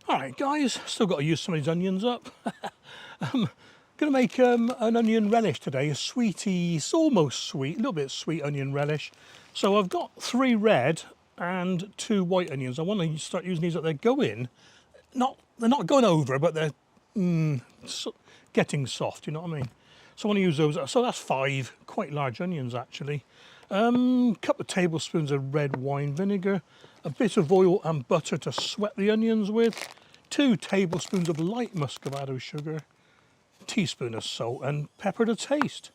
Alright guys, still got to use some of these onions up. I'm going to make an onion relish today, a sweetie, it's almost sweet, a little bit sweet onion relish. So I've got 3 red and 2 white onions. I want to start using these that they go in. They're not going over, but they're getting soft, you know what I mean? So I want to use those. So that's 5 quite large onions actually. Couple of tablespoons of red wine vinegar, a bit of oil and butter to sweat the onions with, 2 tablespoons of light muscovado sugar, a teaspoon of salt and pepper to taste.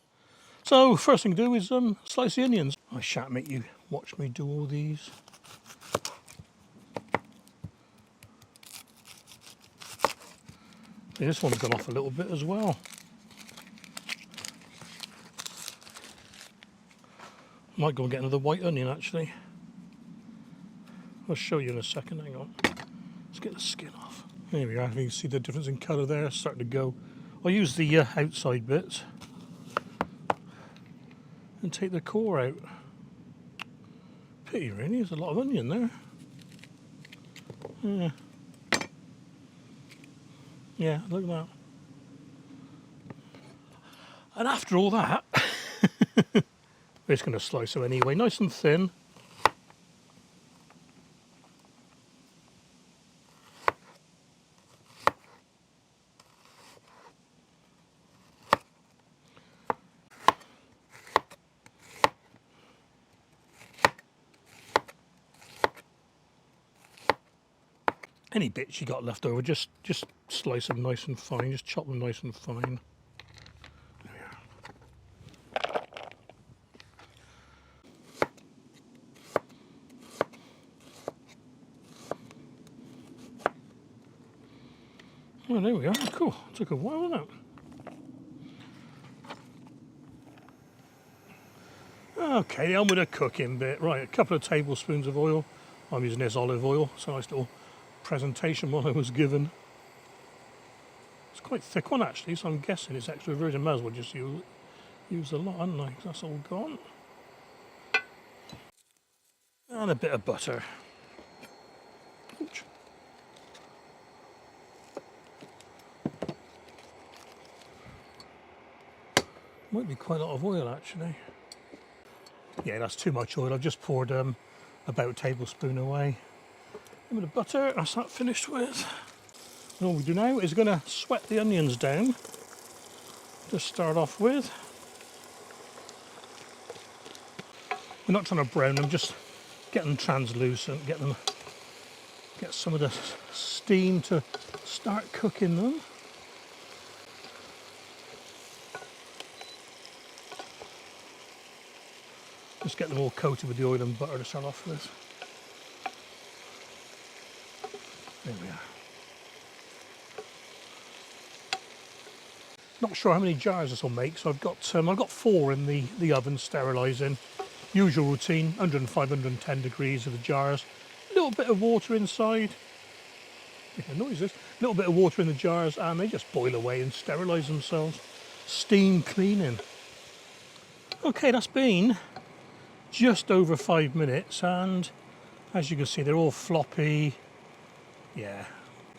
So first thing to do is slice the onions. I shan't make you watch me do all these. This one's gone off a little bit as well. Might go and get another white onion actually. I'll show you in a second, hang on. Let's get the skin off. There we are, you can see the difference in colour there, it's starting to go. I'll use the outside bits and take the core out. Pity really, there's a lot of onion there. Yeah, look at that. And after all that, we're just going to slice them anyway, nice and thin. Any bits you got left over, just slice them nice and fine, just chop them nice and fine. There we are. Well, there we are, cool. Took a while, didn't it? Okay, on with the cooking bit. Right, a couple of tablespoons of oil. I'm using this olive oil, it's a nice little presentation one I was given. It's quite a thick one actually, so I'm guessing it's extra virgin. Might as well just use a lot, hadn't I? That's all gone. And a bit of butter. Ouch. Might be quite a lot of oil actually. Yeah, that's too much oil. I've just poured about a tablespoon away. A bit of butter, that's that finished with. And all we do now is going to sweat the onions down to start off with. We're not trying to brown them, just get them translucent, get some of the steam to start cooking them. Just get them all coated with the oil and butter to start off with. There we are. Not sure how many jars this will make, so I've got 4 in the oven sterilising. Usual routine, 105, 110 degrees of the jars. A little bit of water inside. Making noises. A little bit of water in the jars, and they just boil away and sterilise themselves. Steam cleaning. Okay, that's been just over 5 minutes, and as you can see, they're all floppy. Yeah,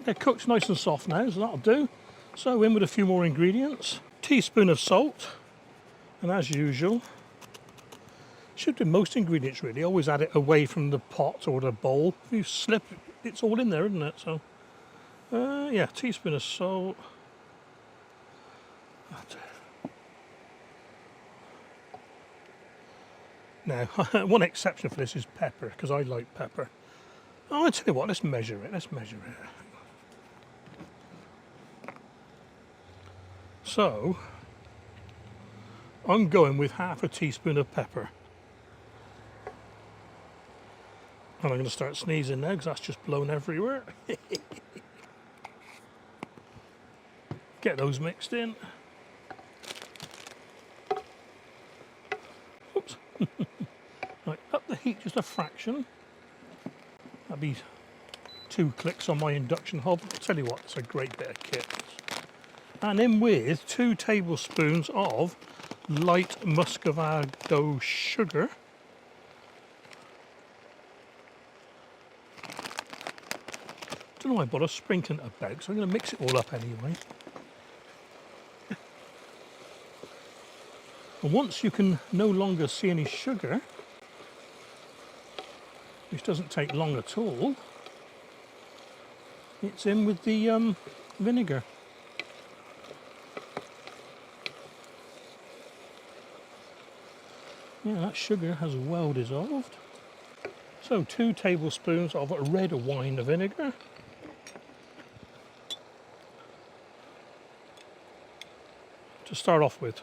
they're cooked nice and soft now, so that'll do. So in with a few more ingredients. Teaspoon of salt, and as usual, should do most ingredients really. Always add it away from the pot or the bowl. If you slip, it's all in there, isn't it? So, yeah, teaspoon of salt. Now, one exception for this is pepper, because I like pepper. Oh, I'll tell you what, let's measure it. So, I'm going with half a teaspoon of pepper. And I'm going to start sneezing now, because that's just blown everywhere. Get those mixed in. Oops. Right, up the heat just a fraction. That'd be 2 clicks on my induction hob. I'll tell you what, it's a great bit of kit. And in with 2 tablespoons of light muscovado sugar. Don't know why I bother sprinkling it about, so I'm going to mix it all up anyway. And once you can no longer see any sugar, which doesn't take long at all, it's in with the vinegar. Yeah, that sugar has well dissolved. So 2 tablespoons of red wine vinegar. To start off with,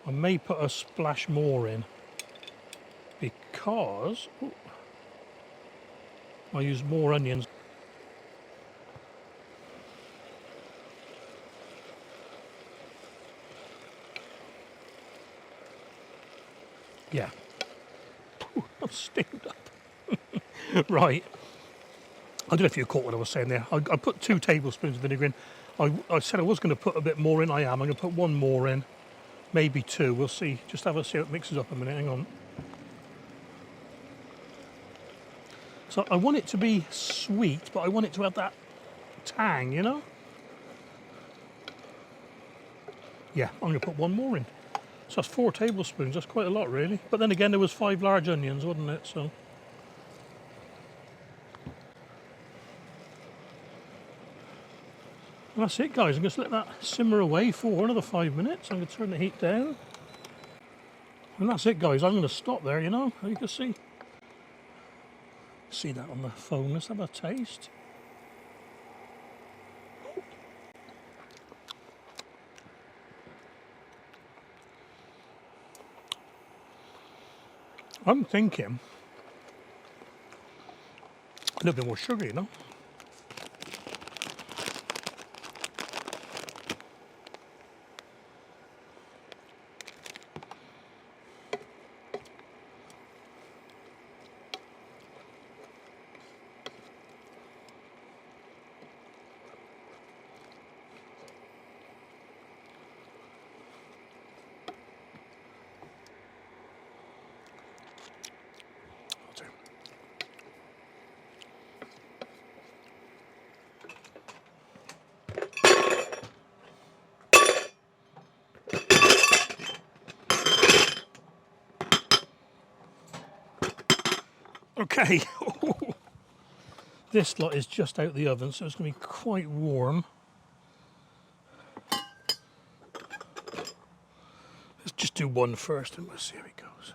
I may put a splash more in because I use more onions. Yeah, I'm steamed up. Right, I don't know if you caught what I was saying there. I put 2 tablespoons of vinegar in. I said I was going to put a bit more in. I'm going to put 1 more in, maybe 2. We'll see. Just have a see how it mixes up a minute. Hang on. So I want it to be sweet, but I want it to have that tang, you know? Yeah, I'm going to put 1 more in. So that's 4 tablespoons. That's quite a lot, really. But then again, there was 5 large onions, wasn't it? So. And that's it, guys. I'm going to let that simmer away for another 5 minutes. I'm going to turn the heat down. And that's it, guys. I'm going to stop there, you know, as you can see. See that on the phone. Let's have a taste. I'm thinking a little bit more sugar, you know. Okay, this lot is just out the oven, so it's going to be quite warm. Let's just do 1 first and we'll see how it goes.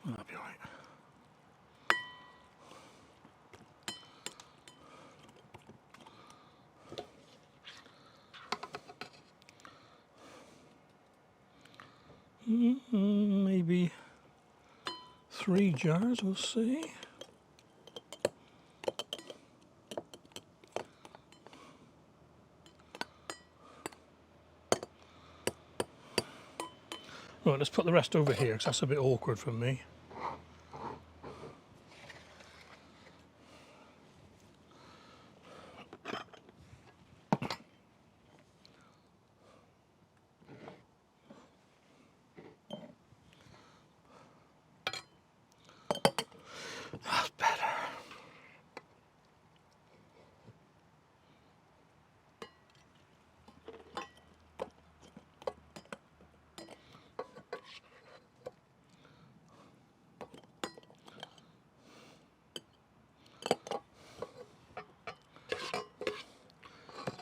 That'll be all right. Maybe 3 jars, we'll see. Right, let's put the rest over here because that's a bit awkward for me. That's better.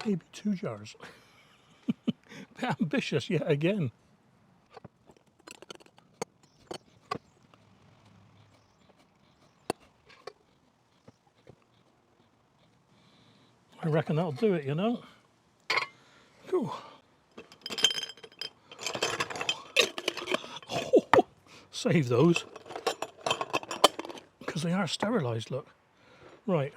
Maybe 2 jars. Bit ambitious yet again. I reckon that'll do it, you know. Cool. Save those because they are sterilised, look. Right.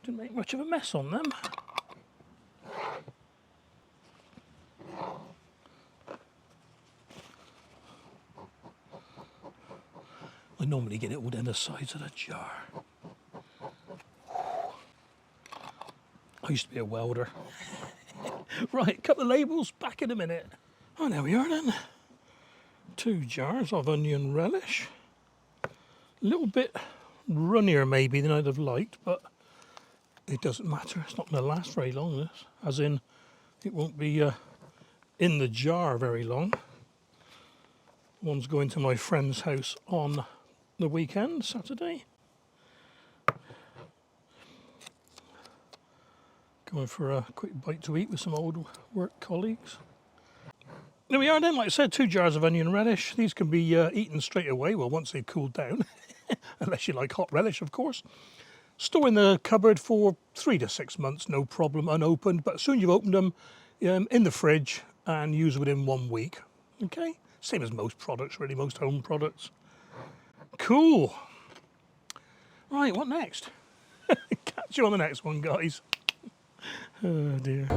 Didn't make much of a mess on them. I normally get it all down the sides of the jar. I used to be a welder. Right, cut the labels, back in a minute. Oh, there we are then. 2 jars of onion relish. A little bit runnier maybe than I'd have liked, but it doesn't matter. It's not going to last very long, this. As in, it won't be in the jar very long. One's going to my friend's house on the weekend, Saturday. Going for a quick bite to eat with some old work colleagues. There we are then, like I said, 2 jars of onion relish. These can be eaten straight away, well, once they've cooled down, unless you like hot relish, of course. Store in the cupboard for 3 to 6 months, no problem, unopened, but as soon as you've opened them, in the fridge and use within 1 week. Okay, same as most products, really, most home products. Cool. Right, what next? Catch you on the next one, guys. Oh dear.